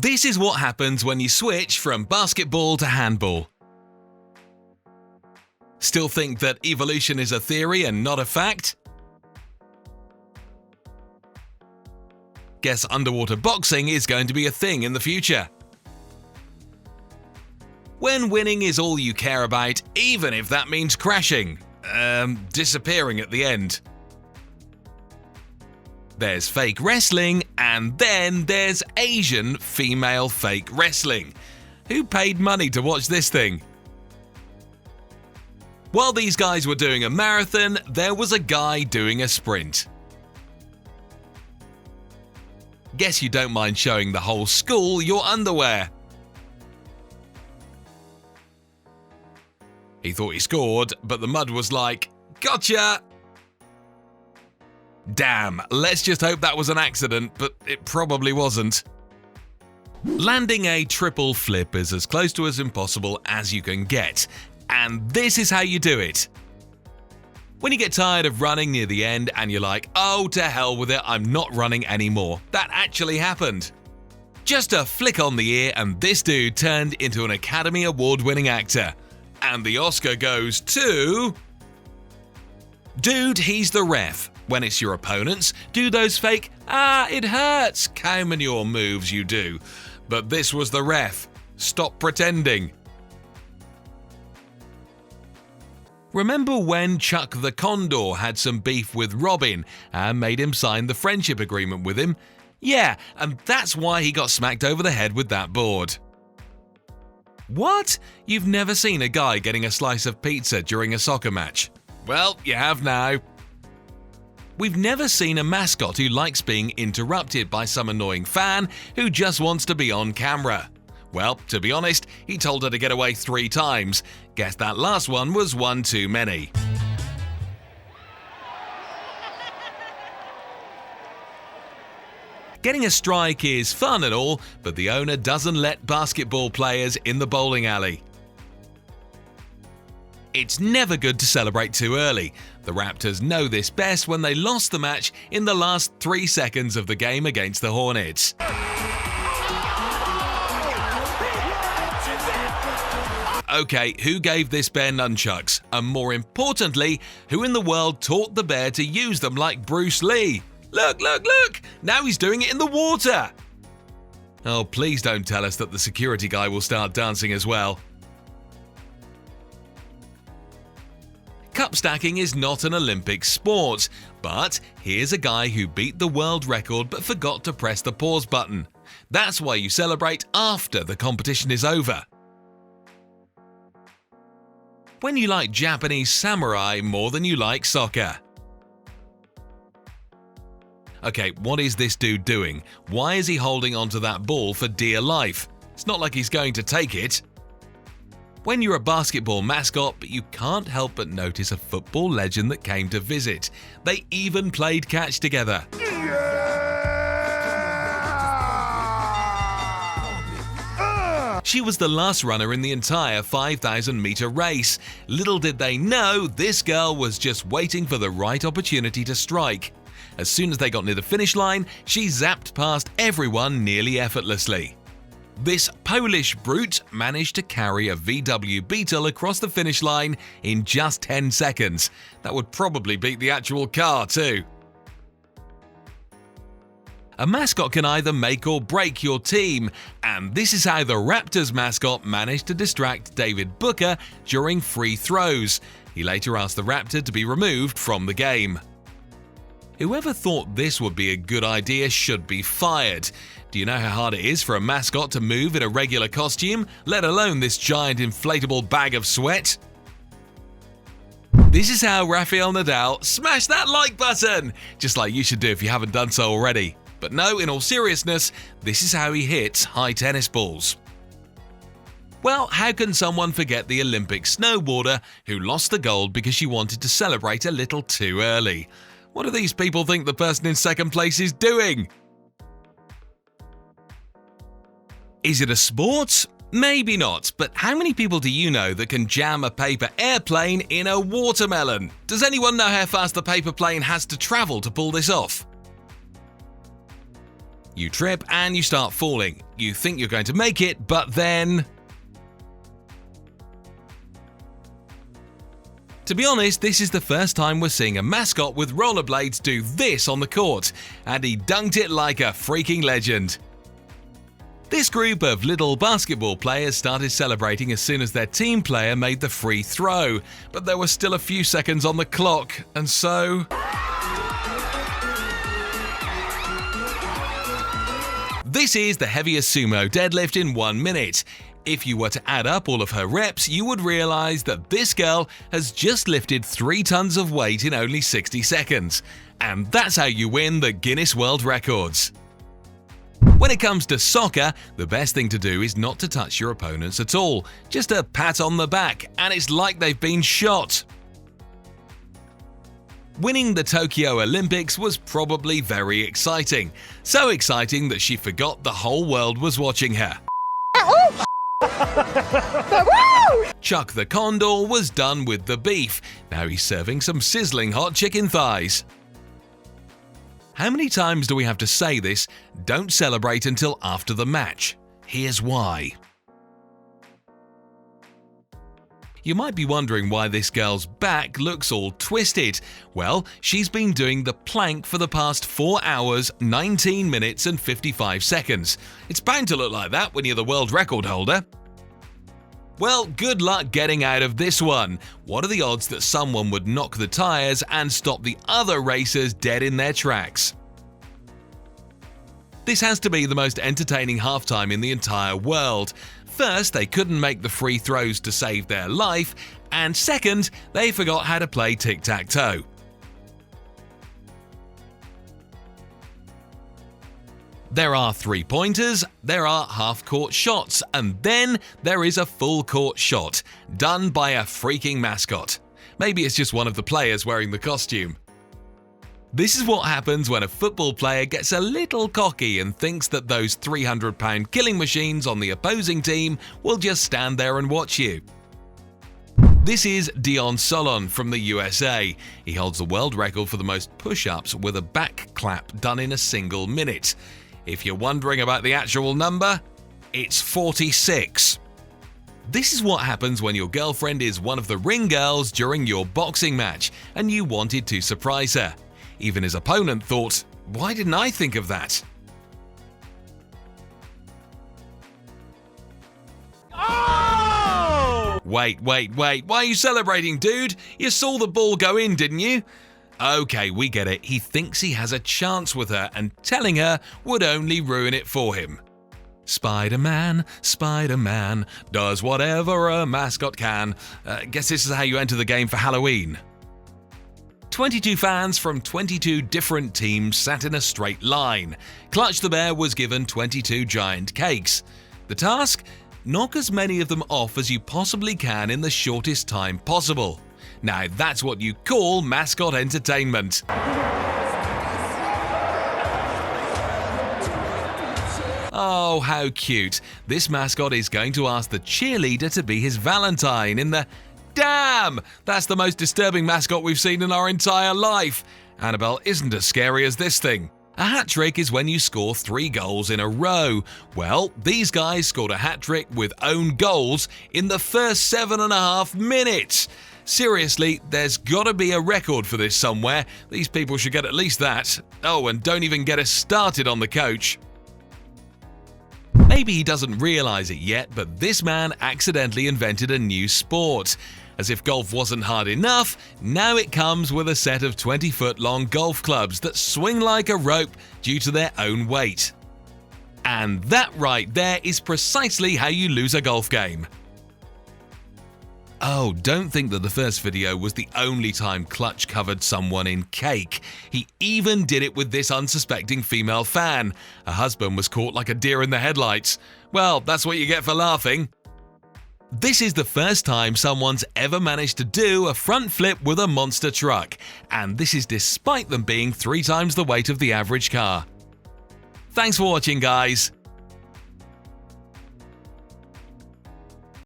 This is what happens when you switch from basketball to handball. Still think that evolution is a theory and not a fact? Guess underwater boxing is going to be a thing in the future. When winning is all you care about, even if that means crashing, disappearing at the end. There's fake wrestling, and then there's Asian female fake wrestling. Who paid money to watch this thing? While these guys were doing a marathon, there was a guy doing a sprint. Guess you don't mind showing the whole school your underwear. He thought he scored, but the mud was like, "Gotcha!" Damn, let's just hope that was an accident, but it probably wasn't. Landing a triple flip is as close to as impossible as you can get, and this is how you do it. When you get tired of running near the end and you're like, "Oh, to hell with it, I'm not running anymore," that actually happened. Just a flick on the ear and this dude turned into an Academy Award-winning actor. And the Oscar goes to... Dude, he's the ref. When it's your opponents, do those fake, it hurts, cow manure moves you do. But this was the ref. Stop pretending. Remember when Chuck the Condor had some beef with Robin and made him sign the friendship agreement with him? Yeah, and that's why he got smacked over the head with that board. What? You've never seen a guy getting a slice of pizza during a soccer match? Well, you have now. We've never seen a mascot who likes being interrupted by some annoying fan who just wants to be on camera. Well, to be honest, he told her to get away 3 times. Guess that last one was one too many. Getting a strike is fun and all, but the owner doesn't let basketball players in the bowling alley. It's never good to celebrate too early. The Raptors know this best when they lost the match in the last 3 seconds of the game against the Hornets. Okay, who gave this bear nunchucks? And more importantly, who in the world taught the bear to use them like Bruce Lee? Look, look, look! Now he's doing it in the water! Oh, please don't tell us that the security guy will start dancing as well. Cup stacking is not an Olympic sport, but here's a guy who beat the world record but forgot to press the pause button. That's why you celebrate after the competition is over. When you like Japanese samurai more than you like soccer. Okay, what is this dude doing? Why is he holding onto that ball for dear life? It's not like he's going to take it. When you're a basketball mascot, but you can't help but notice a football legend that came to visit. They even played catch together. She was the last runner in the entire 5,000-meter race. Little did they know, this girl was just waiting for the right opportunity to strike. As soon as they got near the finish line, she zapped past everyone nearly effortlessly. This Polish brute managed to carry a VW Beetle across the finish line in just 10 seconds. That would probably beat the actual car too. A mascot can either make or break your team, and this is how the Raptors mascot managed to distract David Booker during free throws. He later asked the Raptor to be removed from the game. Whoever thought this would be a good idea should be fired. Do you know how hard it is for a mascot to move in a regular costume, let alone this giant inflatable bag of sweat? This is how Rafael Nadal smashed that like button, just like you should do if you haven't done so already. But no, in all seriousness, this is how he hits high tennis balls. Well, how can someone forget the Olympic snowboarder who lost the gold because she wanted to celebrate a little too early? What do these people think the person in second place is doing? Is it a sport? Maybe not, but how many people do you know that can jam a paper airplane in a watermelon? Does anyone know how fast the paper plane has to travel to pull this off? You trip and you start falling. You think you're going to make it, but then... To be honest, this is the first time we're seeing a mascot with rollerblades do this on the court, and he dunked it like a freaking legend. This group of little basketball players started celebrating as soon as their team player made the free throw, but there were still a few seconds on the clock, and so... This is the heaviest sumo deadlift in 1 minute. If you were to add up all of her reps, you would realize that this girl has just lifted 3 tons of weight in only 60 seconds. And that's how you win the Guinness World Records. When it comes to soccer, the best thing to do is not to touch your opponents at all. Just a pat on the back, and it's like they've been shot. Winning the Tokyo Olympics was probably very exciting. So exciting that she forgot the whole world was watching her. Chuck the Condor was done with the beef. Now he's serving some sizzling hot chicken thighs. How many times do we have to say this? Don't celebrate until after the match. Here's why. You might be wondering why this girl's back looks all twisted. Well, she's been doing the plank for the past 4 hours, 19 minutes and 55 seconds. It's bound to look like that when you're the world record holder. Well, good luck getting out of this one. What are the odds that someone would knock the tires and stop the other racers dead in their tracks? This has to be the most entertaining halftime in the entire world. First, they couldn't make the free throws to save their life, and second, they forgot how to play tic-tac-toe. There are 3-pointers, there are half-court shots, and then there is a full-court shot, done by a freaking mascot. Maybe it's just one of the players wearing the costume. This is what happens when a football player gets a little cocky and thinks that those 300-pound killing machines on the opposing team will just stand there and watch you. This is Dion Solon from the USA. He holds the world record for the most push-ups with a back clap done in a single minute. If you're wondering about the actual number, it's 46. This is what happens when your girlfriend is one of the ring girls during your boxing match and you wanted to surprise her. Even his opponent thought, "Why didn't I think of that?" Oh! Wait, why are you celebrating, dude? You saw the ball go in, didn't you? Okay, we get it. He thinks he has a chance with her and telling her would only ruin it for him. Spider-Man, Spider-Man, does whatever a mascot can. Guess this is how you enter the game for Halloween. 22 fans from 22 different teams sat in a straight line. Clutch the Bear was given 22 giant cakes. The task? Knock as many of them off as you possibly can in the shortest time possible. Now that's what you call mascot entertainment. Oh, how cute. This mascot is going to ask the cheerleader to be his Valentine in the... Damn! That's the most disturbing mascot we've seen in our entire life. Annabelle isn't as scary as this thing. A hat trick is when you score 3 goals in a row. Well, these guys scored a hat trick with own goals in the first 7.5 minutes. Seriously, there's gotta be a record for this somewhere. These people should get at least that. Oh, and don't even get us started on the coach. Maybe he doesn't realize it yet, but this man accidentally invented a new sport. As if golf wasn't hard enough, now it comes with a set of 20-foot-long golf clubs that swing like a rope due to their own weight. And that right there is precisely how you lose a golf game. Oh, don't think that the first video was the only time Clutch covered someone in cake. He even did it with this unsuspecting female fan. Her husband was caught like a deer in the headlights. Well, that's what you get for laughing. This is the first time someone's ever managed to do a front flip with a monster truck, and this is despite them being 3 times the weight of the average car. Thanks for watching, guys.